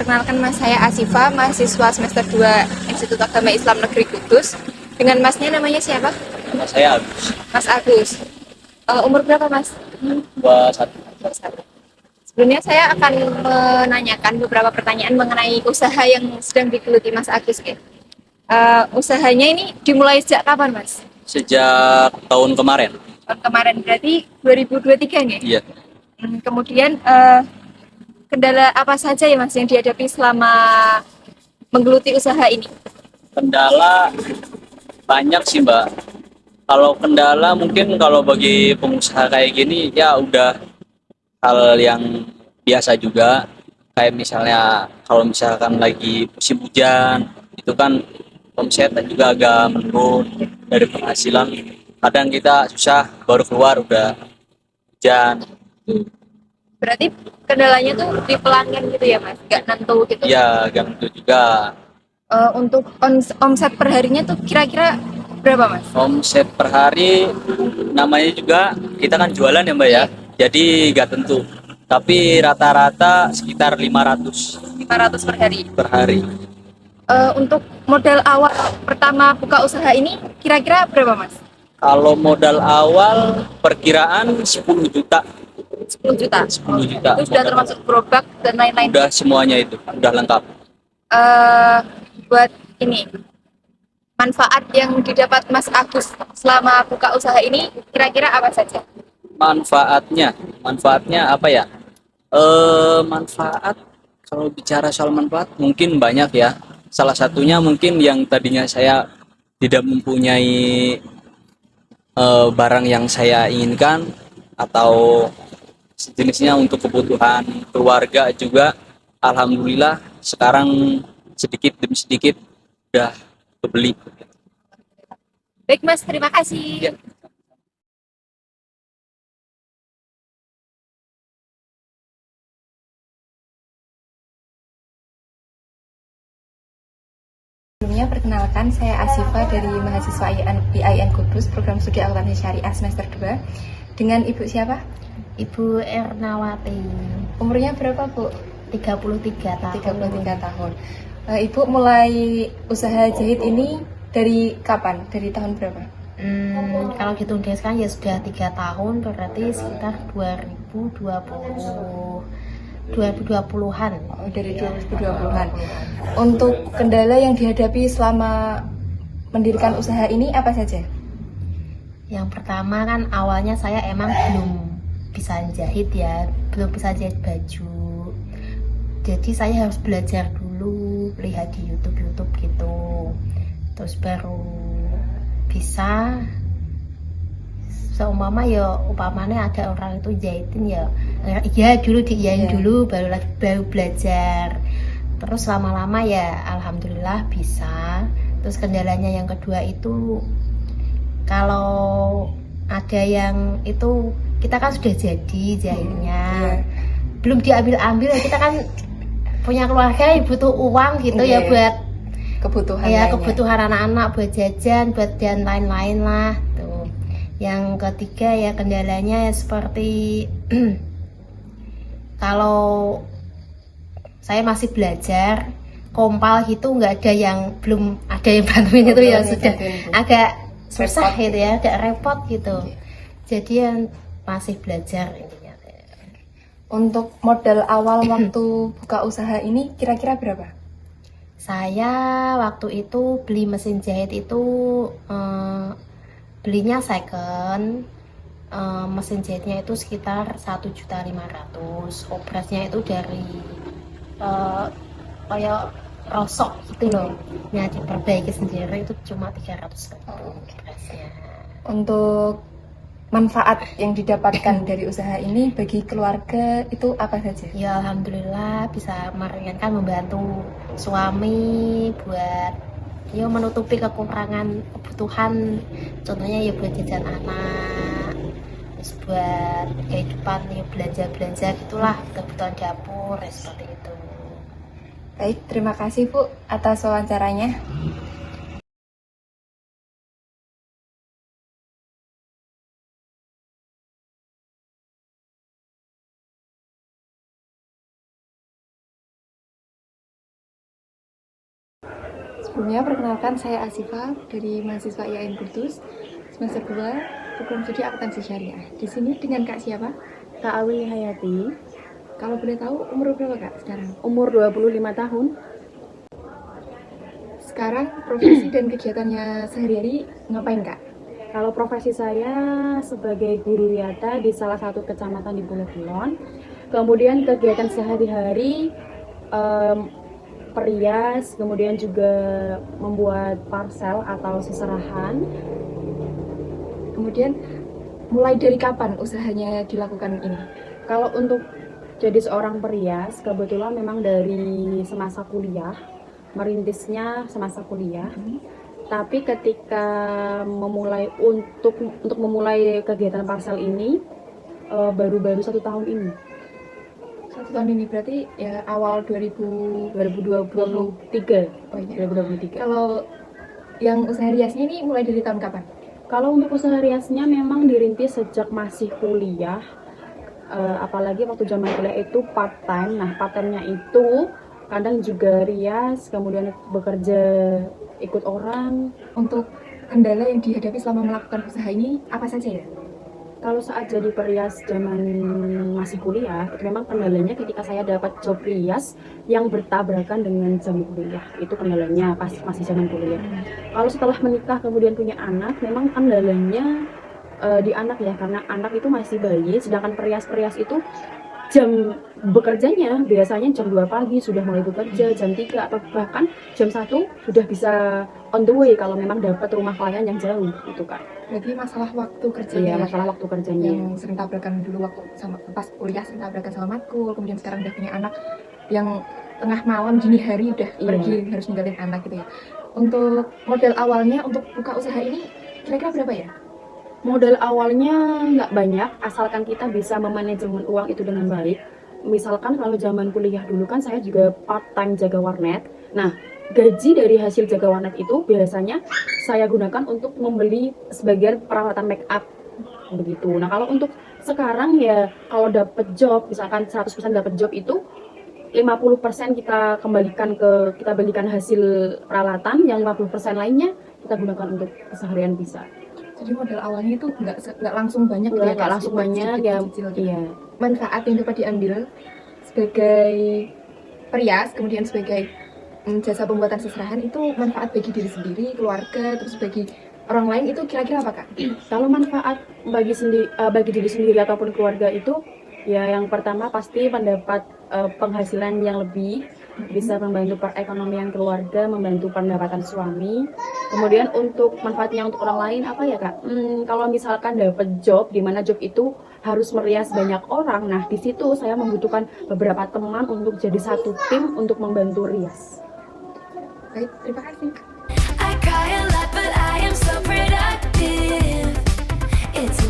Perkenalkan Mas, saya Asifa, mahasiswa semester 2 Institut Agama Islam Negeri Kudus. Dengan Masnya namanya siapa? Nama saya Agus. Mas Agus. Umur berapa Mas? 21. 21. Sebelumnya saya akan menanyakan beberapa pertanyaan mengenai usaha yang sedang digeluti Mas Agus. Ya. Usahanya ini dimulai sejak kapan Mas? Sejak tahun kemarin. Tahun kemarin, berarti 2023 nih? Iya. Kemudian kendala apa saja ya Mas yang dihadapi selama menggeluti usaha ini? Kendala banyak sih Mbak. Kalau kendala mungkin kalau bagi pengusaha kayak gini ya udah hal yang biasa juga. Kayak misalnya kalau misalkan lagi musim hujan itu kan omset juga agak menurun dari penghasilan. Kadang kita susah baru keluar udah hujan. Berarti kendalanya tuh di pelanggan gitu ya Mas, nggak nentu gitu. Iya, ganggu juga. Untuk omset perharinya tuh kira-kira berapa Mas? Omset per hari namanya juga kita kan jualan ya Mbak ya. Jadi nggak tentu. Tapi rata-rata sekitar 500 500 per hari. per hari. Untuk modal awal pertama buka usaha ini kira-kira berapa Mas? Kalau modal awal perkiraan 10 juta. 10 juta. 10 juta. Itu sudah termasuk gerobak dan lain-lain. Udah semuanya itu, udah lengkap. Buat ini manfaat yang didapat Mas Agus selama buka usaha ini kira-kira apa saja? Manfaatnya apa ya? Manfaat kalau bicara soal manfaat mungkin banyak ya. Salah satunya mungkin yang tadinya saya tidak mempunyai barang yang saya inginkan atau sejenisnya untuk kebutuhan keluarga juga, alhamdulillah sekarang sedikit demi sedikit udah kebeli. Baik Mas, terima kasih. Ya. Sebelumnya perkenalkan saya Asifa dari mahasiswa IAIN Kudus program studi akuntansi syariah semester 2. Dengan Ibu siapa? Ibu Ernawati. Umurnya berapa Bu? 33 tahun. 33 tahun. Ibu mulai usaha jahit ini dari kapan? Dari tahun berapa? Kalau dihitung sekarang ya sudah 3 tahun, berarti sekitar 2020-an. Oh, dari 2020-an. Untuk kendala yang dihadapi selama mendirikan usaha ini apa saja? Yang pertama kan awalnya saya emang belum bisa jahit ya, belum bisa jahit baju. Jadi saya harus belajar dulu, lihat di YouTube gitu. Terus baru bisa. Seumpama ya upamanya ada orang itu jahitin ya dulu diiyain dulu baru belajar. Terus lama-lama ya alhamdulillah bisa. Terus kendalanya yang kedua itu kalau ada yang itu kita kan sudah jadi jahitnya belum diambil kita kan punya keluarga butuh uang gitu ya buat kebutuhan kebutuhan anak-anak, buat jajan, buat dan lain-lain lah tuh. Yang ketiga ya kendalanya seperti kalau saya masih belajar kompal gitu belum ada yang bantuin itu ya sudah agak susah gitu ya, agak repot gitu. Jadi yang masih belajar intinya. Untuk modal awal waktu buka usaha ini kira-kira berapa? Saya waktu itu beli mesin jahit itu belinya second. Mesin jahitnya itu sekitar 1.500.000. Operasnya itu dari kayak rosok gitu loh. Nah diperbaiki sendiri itu cuma 300.000 operasnya. Untuk manfaat yang didapatkan dari usaha ini bagi keluarga itu apa saja? Ya alhamdulillah bisa meringankan, membantu suami buat ya menutupi kekurangan kebutuhan, contohnya ya buat jajan anak, terus buat kehidupan ya belanja gitulah, kebutuhan dapur ya, seperti itu. Baik, terima kasih Bu atas wawancaranya. Sebelumnya perkenalkan saya Asifa dari mahasiswa IAIN Kudus semester 2 program studi akuntansi syariah. Di sini dengan Kak siapa? Kak Awi Hayati, Kalau boleh tahu umur berapa Kak sekarang? umur 25 tahun. Sekarang profesi dan kegiatannya sehari-hari ngapain Kak? Kalau profesi saya sebagai guru wiyata di salah satu kecamatan di Pulau Kulon. Kemudian kegiatan sehari-hari perias, kemudian juga membuat parcel atau seserahan. Kemudian mulai dari kapan usahanya dilakukan ini? Kalau untuk jadi seorang perias, kebetulan memang dari semasa kuliah, merintisnya semasa kuliah. Tapi ketika memulai untuk memulai kegiatan parcel ini baru-baru 1 tahun ini, 1 tahun ini berarti ya awal 2023. Oh iya. 2023. Kalau yang usaha riasnya ini mulai dari tahun kapan? Kalau untuk usaha riasnya memang dirintis sejak masih kuliah. Apalagi waktu zaman kuliah itu part time. Nah, part time-nya itu kadang juga rias, kemudian bekerja ikut orang. Untuk kendala yang dihadapi selama melakukan usaha ini apa saja ya? Kalau saat jadi perias zaman masih kuliah, itu memang kendalanya ketika saya dapat job rias yang bertabrakan dengan jam kuliah. Itu kendalanya pas masih zaman kuliah. Kalau setelah menikah kemudian punya anak, memang kendalanya di anak ya, karena anak itu masih bayi, sedangkan perias-perias itu jam bekerjanya biasanya jam 2 pagi sudah mulai bekerja, jam 3 atau bahkan jam 1 sudah bisa on the way kalau memang dapat rumah klien yang jauh itu kan. Berarti masalah waktu kerjanya. Iya, masalah waktu kerjanya. Yang sering tabrakan dulu waktu sama pas kuliah sering tabrakan sama matkul, kemudian sekarang udah punya anak yang tengah malam dini hari udah Iya. pergi harus ninggalin anak gitu ya. Untuk modal awalnya untuk buka usaha ini kira-kira berapa ya? Modal awalnya nggak banyak, asalkan kita bisa memanajemen uang itu dengan baik. Misalkan kalau zaman kuliah dulu kan saya juga part-time jaga warnet. Nah, gaji dari hasil jaga warnet itu biasanya saya gunakan untuk membeli sebagian peralatan make up begitu. Nah, kalau untuk sekarang ya kalau dapat job, misalkan 100% dapat job itu 50% kita belikan hasil peralatan, yang 50% lainnya kita gunakan untuk keseharian bisa. Jadi modal awalnya itu nggak langsung banyak gitu ya, Nggak langsung banyak ya, iya. Manfaat yang dapat diambil sebagai perias, kemudian sebagai jasa pembuatan seserahan itu manfaat bagi diri sendiri, keluarga, terus bagi orang lain itu kira-kira apa Kak? Kalau manfaat bagi diri sendiri ataupun keluarga itu ya yang pertama pasti mendapat penghasilan yang lebih, bisa membantu perekonomian keluarga, membantu pendapatan suami. Kemudian untuk manfaatnya untuk orang lain apa ya Kak? Kalau misalkan dapat job di mana job itu harus merias banyak orang, nah di situ saya membutuhkan beberapa teman untuk jadi satu tim untuk membantu rias. Baik, terima kasih. I cry a lot, but I am so productive. It's